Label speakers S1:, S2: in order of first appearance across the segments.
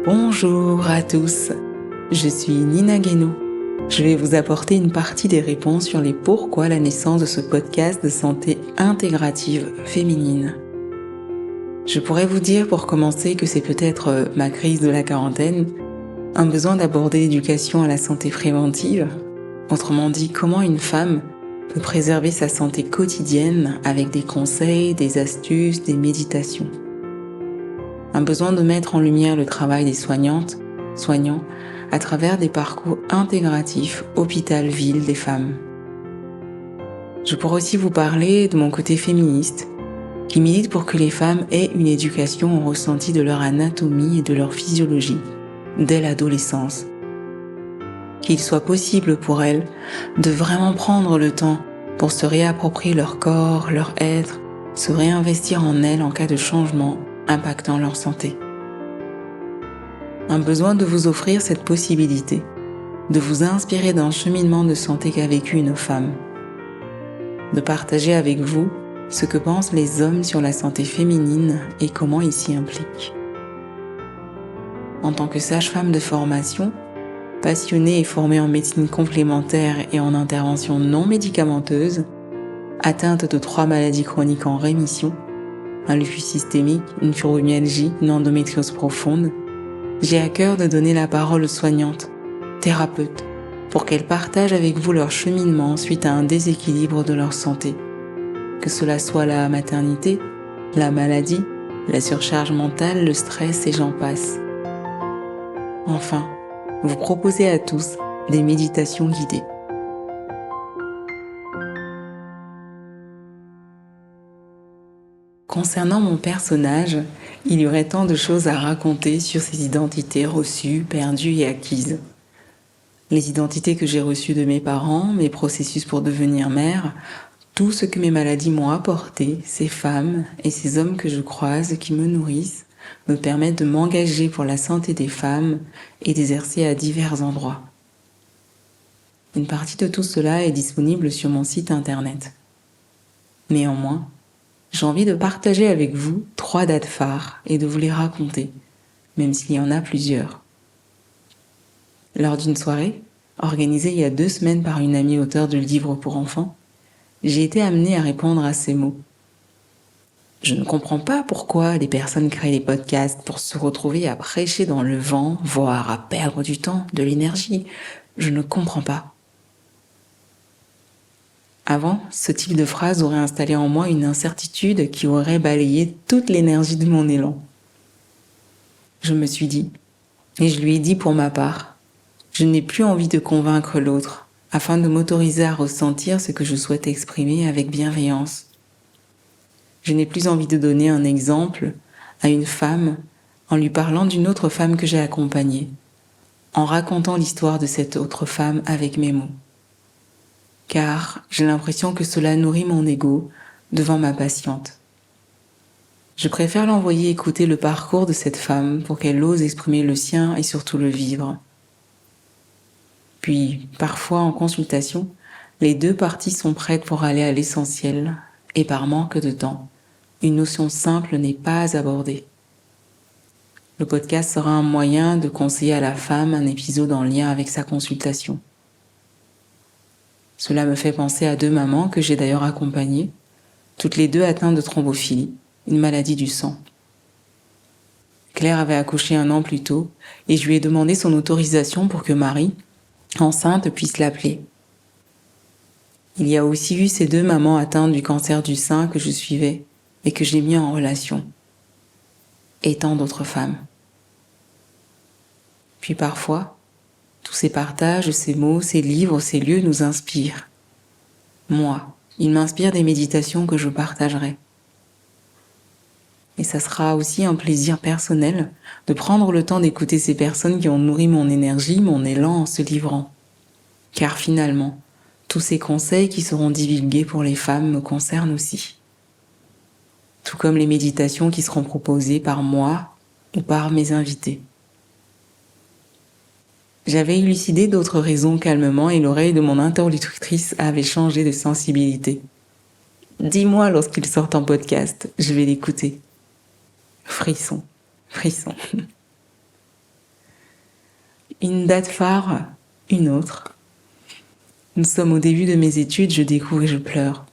S1: Bonjour à tous, je suis Nina Guénaud. Je vais vous apporter une partie des réponses sur les pourquoi la naissance de ce podcast de santé intégrative féminine. Je pourrais vous dire pour commencer que c'est peut-être ma crise de la quarantaine, un besoin d'aborder l'éducation à la santé préventive, autrement dit comment une femme peut préserver sa santé quotidienne avec des conseils, des astuces, des méditations. Un besoin de mettre en lumière le travail des soignantes, soignants, à travers des parcours intégratifs hôpital-ville des femmes. Je pourrais aussi vous parler de mon côté féministe, qui milite pour que les femmes aient une éducation au ressenti de leur anatomie et de leur physiologie, dès l'adolescence. Qu'il soit possible pour elles de vraiment prendre le temps pour se réapproprier leur corps, leur être, se réinvestir en elles en cas de changement impactant leur santé. Un besoin de vous offrir cette possibilité, de vous inspirer d'un cheminement de santé qu'a vécu une femme, de partager avec vous ce que pensent les hommes sur la santé féminine et comment ils s'y impliquent. En tant que sage-femme de formation, passionnée et formée en médecine complémentaire et en intervention non médicamenteuse, atteinte de 3 maladies chroniques en rémission, un lupus systémique, une fibromyalgie, une endométriose profonde, j'ai à cœur de donner la parole aux soignantes, thérapeutes, pour qu'elles partagent avec vous leur cheminement suite à un déséquilibre de leur santé. Que cela soit la maternité, la maladie, la surcharge mentale, le stress et j'en passe. Enfin, vous proposez à tous des méditations guidées. Concernant mon personnage, il y aurait tant de choses à raconter sur ces identités reçues, perdues et acquises. Les identités que j'ai reçues de mes parents, mes processus pour devenir mère, tout ce que mes maladies m'ont apporté, ces femmes et ces hommes que je croise qui me nourrissent, me permettent de m'engager pour la santé des femmes et d'exercer à divers endroits. Une partie de tout cela est disponible sur mon site internet. Néanmoins, j'ai envie de partager avec vous 3 dates phares et de vous les raconter, même s'il y en a plusieurs. Lors d'une soirée, organisée il y a 2 semaines par une amie auteure de livres pour enfants, j'ai été amenée à répondre à ces mots. Je ne comprends pas pourquoi les personnes créent des podcasts pour se retrouver à prêcher dans le vent, voire à perdre du temps, de l'énergie. Je ne comprends pas. Avant, ce type de phrase aurait installé en moi une incertitude qui aurait balayé toute l'énergie de mon élan. Je me suis dit, et je lui ai dit pour ma part, je n'ai plus envie de convaincre l'autre, afin de m'autoriser à ressentir ce que je souhaite exprimer avec bienveillance. Je n'ai plus envie de donner un exemple à une femme en lui parlant d'une autre femme que j'ai accompagnée, en racontant l'histoire de cette autre femme avec mes mots. Car j'ai l'impression que cela nourrit mon ego devant ma patiente. Je préfère l'envoyer écouter le parcours de cette femme pour qu'elle ose exprimer le sien et surtout le vivre. Puis, parfois en consultation, les 2 parties sont prêtes pour aller à l'essentiel, et par manque de temps, une notion simple n'est pas abordée. Le podcast sera un moyen de conseiller à la femme un épisode en lien avec sa consultation. Cela me fait penser à 2 mamans que j'ai d'ailleurs accompagnées, toutes les 2 atteintes de thrombophilie, une maladie du sang. Claire avait accouché 1 an plus tôt et je lui ai demandé son autorisation pour que Marie, enceinte, puisse l'appeler. Il y a aussi eu ces 2 mamans atteintes du cancer du sein que je suivais et que j'ai mis en relation. Et tant d'autres femmes. Puis parfois, tous ces partages, ces mots, ces livres, ces lieux nous inspirent. Moi, ils m'inspirent des méditations que je partagerai. Et ça sera aussi un plaisir personnel de prendre le temps d'écouter ces personnes qui ont nourri mon énergie, mon élan en se livrant. Car finalement, tous ces conseils qui seront divulgués pour les femmes me concernent aussi. Tout comme les méditations qui seront proposées par moi ou par mes invités. J'avais élucidé d'autres raisons calmement et l'oreille de mon interlocutrice avait changé de sensibilité. Dis-moi lorsqu'ils sortent en podcast, je vais l'écouter. Frisson, frisson. Une date phare, une autre. Nous sommes au début de mes études, je découvre et je pleure.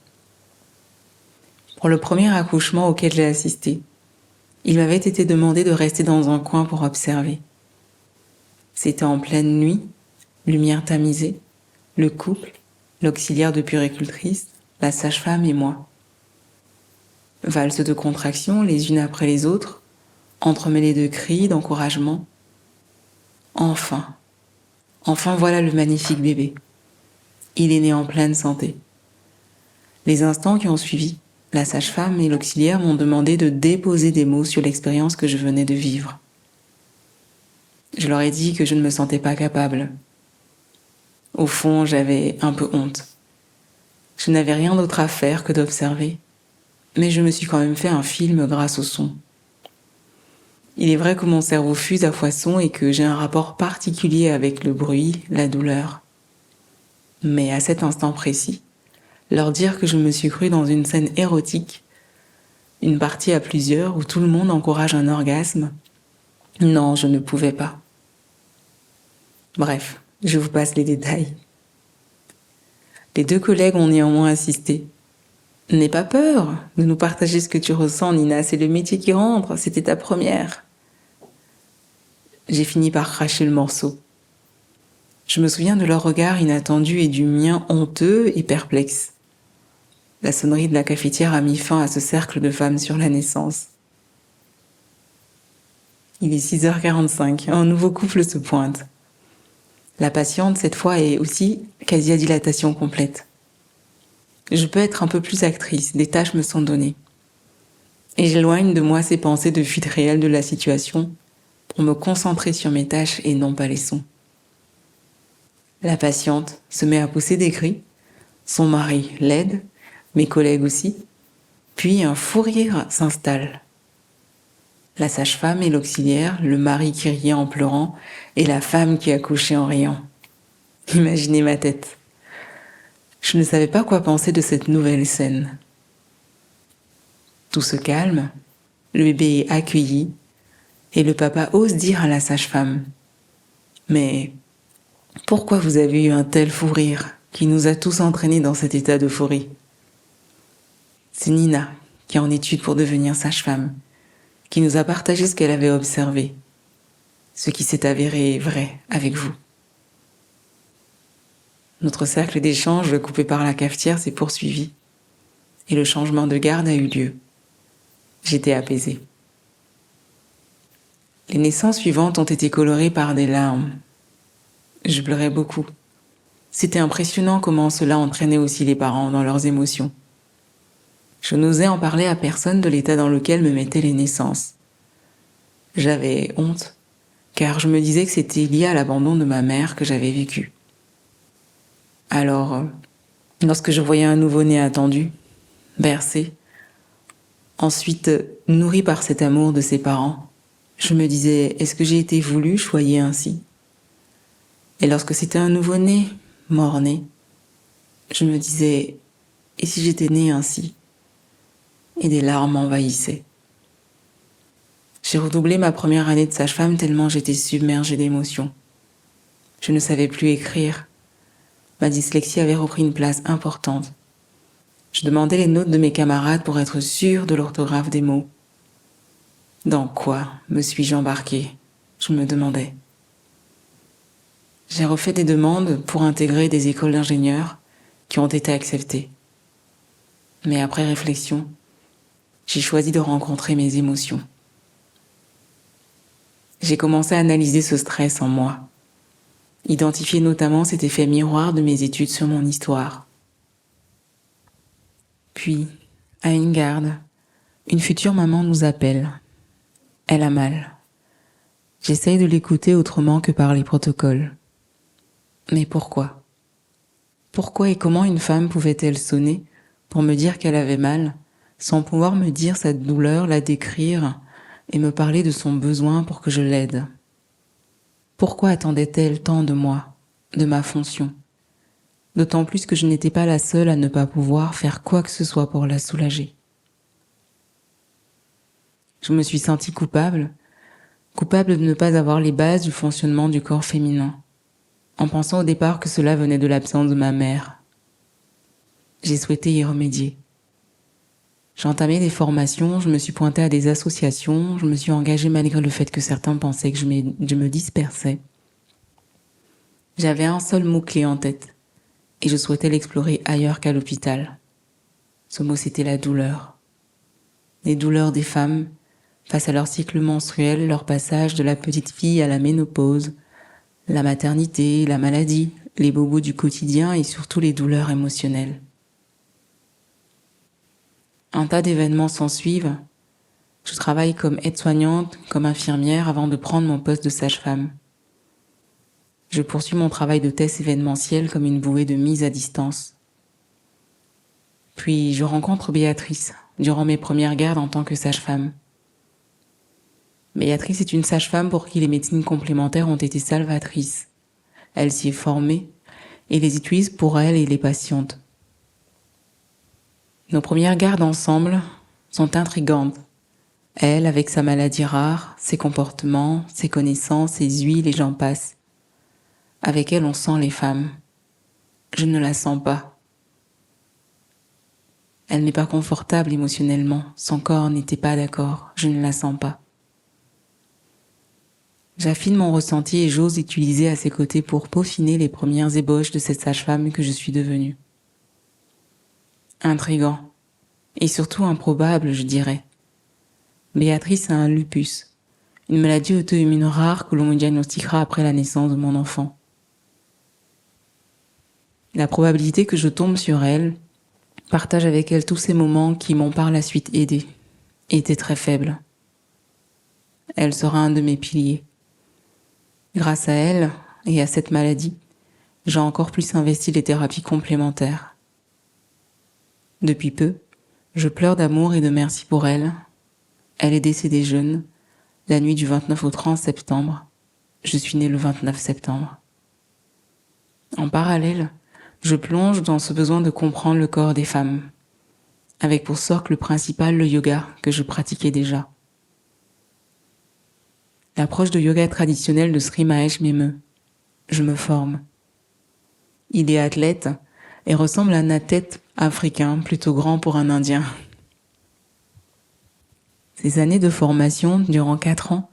S1: Pour le premier accouchement auquel j'ai assisté, il m'avait été demandé de rester dans un coin pour observer. C'était en pleine nuit, lumière tamisée, le couple, l'auxiliaire de puéricultrice, la sage-femme et moi. Valse de contractions les unes après les autres, entremêlées de cris, d'encouragement. Enfin voilà le magnifique bébé. Il est né en pleine santé. Les instants qui ont suivi, la sage-femme et l'auxiliaire m'ont demandé de déposer des mots sur l'expérience que je venais de vivre. Je leur ai dit que je ne me sentais pas capable. Au fond, j'avais un peu honte. Je n'avais rien d'autre à faire que d'observer, mais je me suis quand même fait un film grâce au son. Il est vrai que mon cerveau fuse à foison et que j'ai un rapport particulier avec le bruit, la douleur. Mais à cet instant précis, leur dire que je me suis crue dans une scène érotique, une partie à plusieurs où tout le monde encourage un orgasme, non, je ne pouvais pas. Bref, je vous passe les détails. Les 2 collègues ont néanmoins assisté. N'aie pas peur de nous partager ce que tu ressens, Nina, c'est le métier qui rentre, c'était ta première. J'ai fini par cracher le morceau. Je me souviens de leur regard inattendu et du mien honteux et perplexe. La sonnerie de la cafetière a mis fin à ce cercle de femmes sur la naissance. Il est 6h45, un nouveau couple se pointe. La patiente, cette fois, est aussi quasi à dilatation complète. Je peux être un peu plus actrice, des tâches me sont données. Et j'éloigne de moi ces pensées de fuite réelle de la situation pour me concentrer sur mes tâches et non pas les sons. La patiente se met à pousser des cris, son mari l'aide, mes collègues aussi, puis un fou rire s'installe. La sage-femme et l'auxiliaire, le mari qui riait en pleurant et la femme qui accouchait en riant. Imaginez ma tête. Je ne savais pas quoi penser de cette nouvelle scène. Tout se calme, le bébé est accueilli et le papa ose dire à la sage-femme : « Mais pourquoi vous avez eu un tel fou rire qui nous a tous entraînés dans cet état d'euphorie ? » C'est Nina, qui est en études pour devenir sage-femme, qui nous a partagé ce qu'elle avait observé, ce qui s'est avéré vrai avec vous. Notre cercle d'échange coupé par la cafetière s'est poursuivi et le changement de garde a eu lieu. J'étais apaisée. Les naissances suivantes ont été colorées par des larmes. Je pleurais beaucoup. C'était impressionnant comment cela entraînait aussi les parents dans leurs émotions. Je n'osais en parler à personne de l'état dans lequel me mettaient les naissances. J'avais honte, car je me disais que c'était lié à l'abandon de ma mère que j'avais vécu. Alors, lorsque je voyais un nouveau-né attendu, bercé, ensuite nourri par cet amour de ses parents, je me disais, est-ce que j'ai été voulue, choyée ainsi ? Et lorsque c'était un nouveau-né, mort-né, je me disais, et si j'étais née ainsi ? Et des larmes m'envahissaient. J'ai redoublé ma première année de sage-femme tellement j'étais submergée d'émotions. Je ne savais plus écrire. Ma dyslexie avait repris une place importante. Je demandais les notes de mes camarades pour être sûre de l'orthographe des mots. Dans quoi me suis-je embarquée ? Je me demandais. J'ai refait des demandes pour intégrer des écoles d'ingénieurs qui ont été acceptées. Mais après réflexion, j'ai choisi de rencontrer mes émotions. J'ai commencé à analyser ce stress en moi, identifier notamment cet effet miroir de mes études sur mon histoire. Puis, à une garde, une future maman nous appelle. Elle a mal. J'essaye de l'écouter autrement que par les protocoles. Mais pourquoi ? Pourquoi et comment une femme pouvait-elle sonner pour me dire qu'elle avait mal, sans pouvoir me dire sa douleur, la décrire et me parler de son besoin pour que je l'aide ? Pourquoi attendait-elle tant de moi, de ma fonction ? D'autant plus que je n'étais pas la seule à ne pas pouvoir faire quoi que ce soit pour la soulager. Je me suis sentie coupable coupable de ne pas avoir les bases du fonctionnement du corps féminin, en pensant au départ que cela venait de l'absence de ma mère. J'ai souhaité y remédier. J'ai entamé des formations, je me suis pointée à des associations, je me suis engagée malgré le fait que certains pensaient que je me dispersais. J'avais un seul mot-clé en tête, et je souhaitais l'explorer ailleurs qu'à l'hôpital. Ce mot, c'était la douleur. Les douleurs des femmes, face à leur cycle menstruel, leur passage de la petite fille à la ménopause, la maternité, la maladie, les bobos du quotidien et surtout les douleurs émotionnelles. Un tas d'événements s'ensuivent. Je travaille comme aide-soignante, comme infirmière avant de prendre mon poste de sage-femme. Je poursuis mon travail de thèse événementiel comme une bouée de mise à distance. Puis je rencontre Béatrice durant mes premières gardes en tant que sage-femme. Béatrice est une sage-femme pour qui les médecines complémentaires ont été salvatrices. Elle s'y est formée et les utilise pour elle et les patientes. Nos premières gardes ensemble sont intrigantes. Elle, avec sa maladie rare, ses comportements, ses connaissances, ses huiles et j'en passe. Avec elle, on sent les femmes. Je ne la sens pas. Elle n'est pas confortable émotionnellement. Son corps n'était pas d'accord. Je ne la sens pas. J'affine mon ressenti et j'ose utiliser à ses côtés pour peaufiner les premières ébauches de cette sage-femme que je suis devenue. Intriguant. Et surtout improbable, je dirais. Béatrice a un lupus, une maladie auto-immune rare que l'on me diagnostiquera après la naissance de mon enfant. La probabilité que je tombe sur elle, partage avec elle tous ces moments qui m'ont par la suite aidé, était très faible. Elle sera un de mes piliers. Grâce à elle et à cette maladie, j'ai encore plus investi les thérapies complémentaires. Depuis peu, je pleure d'amour et de merci pour elle. Elle est décédée jeune, la nuit du 29 au 30 septembre. Je suis née le 29 septembre. En parallèle, je plonge dans ce besoin de comprendre le corps des femmes, avec pour socle principal le yoga que je pratiquais déjà. L'approche de yoga traditionnelle de Sri Mahesh m'émeut. Je me forme. Il est athlète et ressemble à un athlète africain plutôt grand pour un Indien. Ces années de formation, durant 4 ans,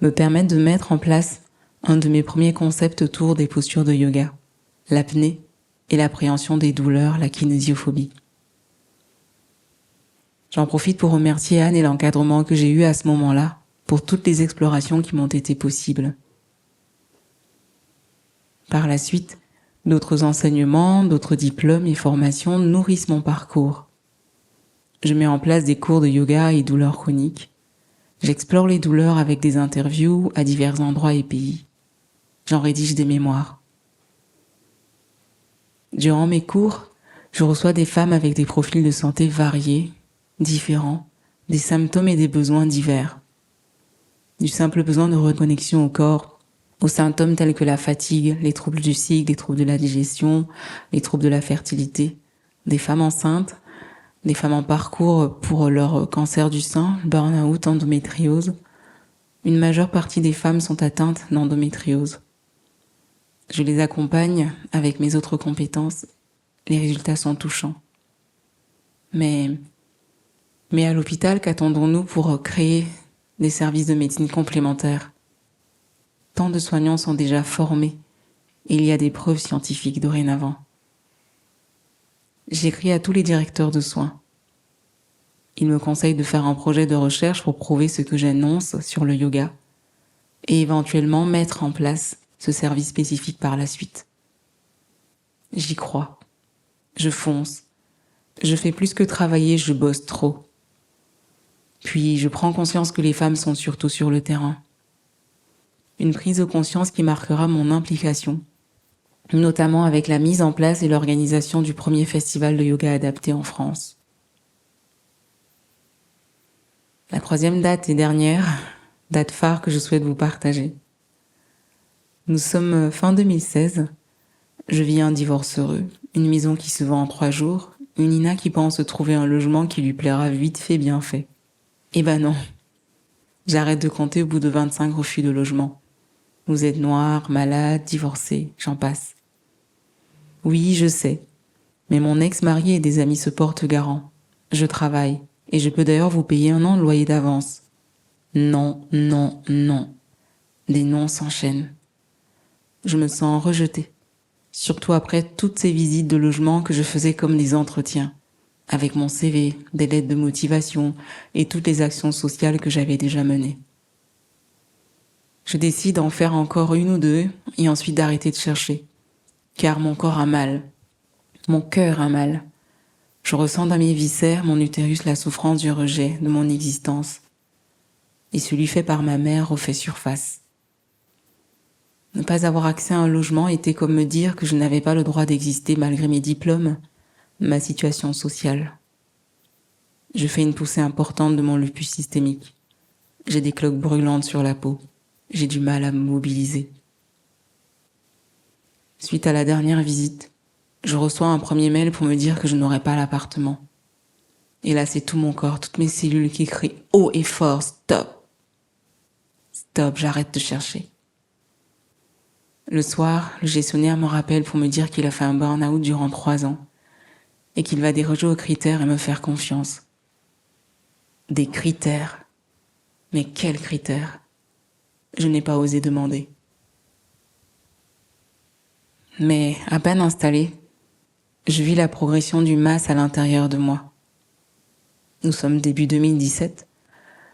S1: me permettent de mettre en place un de mes premiers concepts autour des postures de yoga, l'apnée et l'appréhension des douleurs, la kinésiophobie. J'en profite pour remercier Anne et l'encadrement que j'ai eu à ce moment-là pour toutes les explorations qui m'ont été possibles. Par la suite, d'autres enseignements, d'autres diplômes et formations nourrissent mon parcours. Je mets en place des cours de yoga et douleurs chroniques. J'explore les douleurs avec des interviews à divers endroits et pays. J'en rédige des mémoires. Durant mes cours, je reçois des femmes avec des profils de santé variés, différents, des symptômes et des besoins divers. Du simple besoin de reconnexion au corps, aux symptômes tels que la fatigue, les troubles du cycle, les troubles de la digestion, les troubles de la fertilité, des femmes enceintes, des femmes en parcours pour leur cancer du sein, burn-out, endométriose. Une majeure partie des femmes sont atteintes d'endométriose. Je les accompagne avec mes autres compétences. Les résultats sont touchants. Mais à l'hôpital, qu'attendons-nous pour créer des services de médecine complémentaire? Tant de soignants sont déjà formés et il y a des preuves scientifiques dorénavant. J'écris à tous les directeurs de soins. Ils me conseillent de faire un projet de recherche pour prouver ce que j'annonce sur le yoga et éventuellement mettre en place ce service spécifique par la suite. J'y crois. Je fonce. Je fais plus que travailler, je bosse trop. Puis je prends conscience que les femmes sont surtout sur le terrain. Une prise de conscience qui marquera mon implication, notamment avec la mise en place et l'organisation du premier festival de yoga adapté en France. La 3e date et dernière, date phare que je souhaite vous partager. Nous sommes fin 2016, je vis un divorce heureux, une maison qui se vend en 3 jours, une Nina qui pense trouver un logement qui lui plaira vite fait bien fait. Eh ben non. J'arrête de compter au bout de 25 refus de logement. Vous êtes noir, malade, divorcé, j'en passe. Oui, je sais. Mais mon ex-mari et des amis se portent garant. Je travaille, et je peux d'ailleurs vous payer 1 an de loyer d'avance. Non, non, non. Des noms s'enchaînent. Je me sens rejetée. Surtout après toutes ces visites de logement que je faisais comme des entretiens, avec mon CV, des lettres de motivation et toutes les actions sociales que j'avais déjà menées. Je décide d'en faire encore 1 ou 2 et ensuite d'arrêter de chercher, car mon corps a mal, mon cœur a mal. Je ressens dans mes viscères, mon utérus, la souffrance du rejet de mon existence, et celui fait par ma mère refait surface. Ne pas avoir accès à un logement était comme me dire que je n'avais pas le droit d'exister malgré mes diplômes, ma situation sociale. Je fais une poussée importante de mon lupus systémique. J'ai des cloques brûlantes sur la peau. J'ai du mal à me mobiliser. Suite à la dernière visite, je reçois un premier mail pour me dire que je n'aurai pas l'appartement. Et là, c'est tout mon corps, toutes mes cellules qui crient haut et fort, stop. Stop, j'arrête de chercher. Le soir, le gestionnaire me rappelle pour me dire qu'il a fait un burn-out durant 3 ans et qu'il va déroger aux critères et me faire confiance. Des critères. Mais quels critères? Je n'ai pas osé demander. Mais à peine installée, je vis la progression du MAS à l'intérieur de moi. Nous sommes début 2017.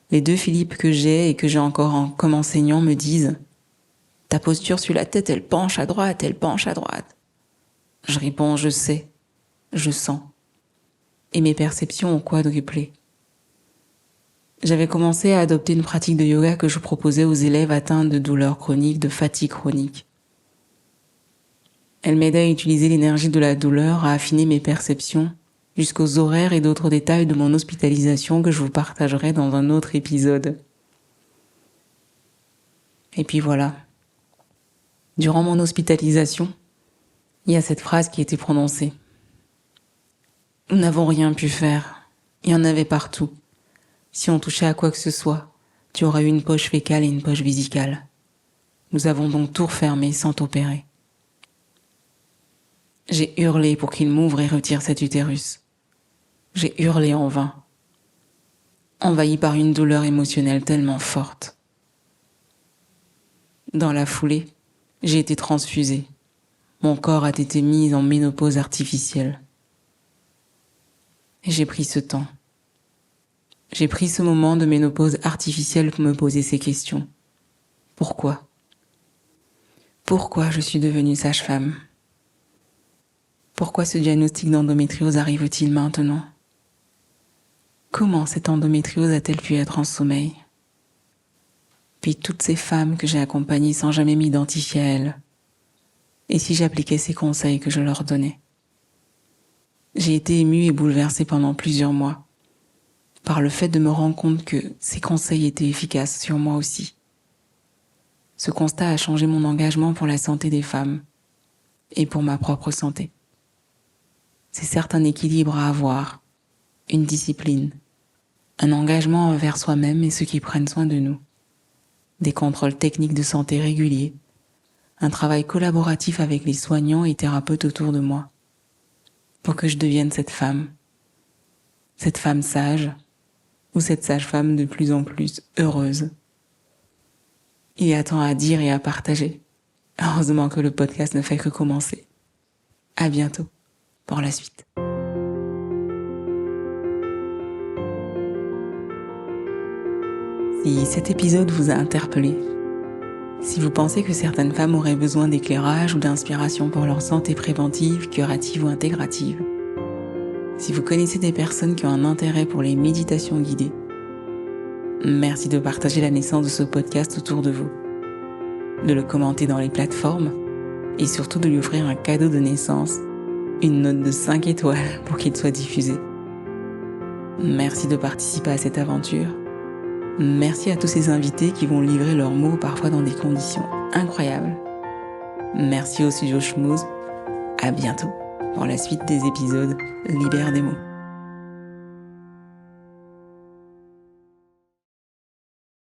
S1: Les 2 Philippe que j'ai et que j'ai encore comme enseignant me disent « Ta posture sur la tête, elle penche à droite, elle penche à droite. » Je réponds « Je sais, je sens. » Et mes perceptions ont quadruplé. J'avais commencé à adopter une pratique de yoga que je proposais aux élèves atteints de douleurs chroniques, de fatigue chronique. Elle m'aidait à utiliser l'énergie de la douleur, à affiner mes perceptions, jusqu'aux horaires et d'autres détails de mon hospitalisation que je vous partagerai dans un autre épisode. Et puis voilà. Durant mon hospitalisation, il y a cette phrase qui a été prononcée. Nous n'avons rien pu faire. Il y en avait partout. Si on touchait à quoi que ce soit, tu aurais eu une poche fécale et une poche vésicale. Nous avons donc tout refermé sans t'opérer. J'ai hurlé pour qu'il m'ouvre et retire cet utérus. J'ai hurlé en vain, envahi par une douleur émotionnelle tellement forte. Dans la foulée, j'ai été transfusée. Mon corps a été mis en ménopause artificielle. Et j'ai pris ce temps. J'ai pris ce moment de ménopause artificielle pour me poser ces questions. Pourquoi? Pourquoi je suis devenue sage-femme? Pourquoi ce diagnostic d'endométriose arrive-t-il maintenant? Comment cette endométriose a-t-elle pu être en sommeil? Puis toutes ces femmes que j'ai accompagnées sans jamais m'identifier à elles. Et si j'appliquais ces conseils que je leur donnais? J'ai été émue et bouleversée pendant plusieurs mois par le fait de me rendre compte que ces conseils étaient efficaces sur moi aussi. Ce constat a changé mon engagement pour la santé des femmes et pour ma propre santé. C'est certes un équilibre à avoir, une discipline, un engagement envers soi-même et ceux qui prennent soin de nous, des contrôles techniques de santé réguliers, un travail collaboratif avec les soignants et thérapeutes autour de moi, pour que je devienne cette femme sage, ou cette sage-femme de plus en plus heureuse. Il y a tant à dire et à partager. Heureusement que le podcast ne fait que commencer. À bientôt pour la suite. Si cet épisode vous a interpellé, si vous pensez que certaines femmes auraient besoin d'éclairage ou d'inspiration pour leur santé préventive, curative ou intégrative, si vous connaissez des personnes qui ont un intérêt pour les méditations guidées, merci de partager la naissance de ce podcast autour de vous, de le commenter dans les plateformes et surtout de lui offrir un cadeau de naissance, une note de 5 étoiles pour qu'il soit diffusé. Merci de participer à cette aventure. Merci à tous ces invités qui vont livrer leurs mots parfois dans des conditions incroyables. Merci au studio Schmooze. À bientôt pour la suite des épisodes Libère des mots.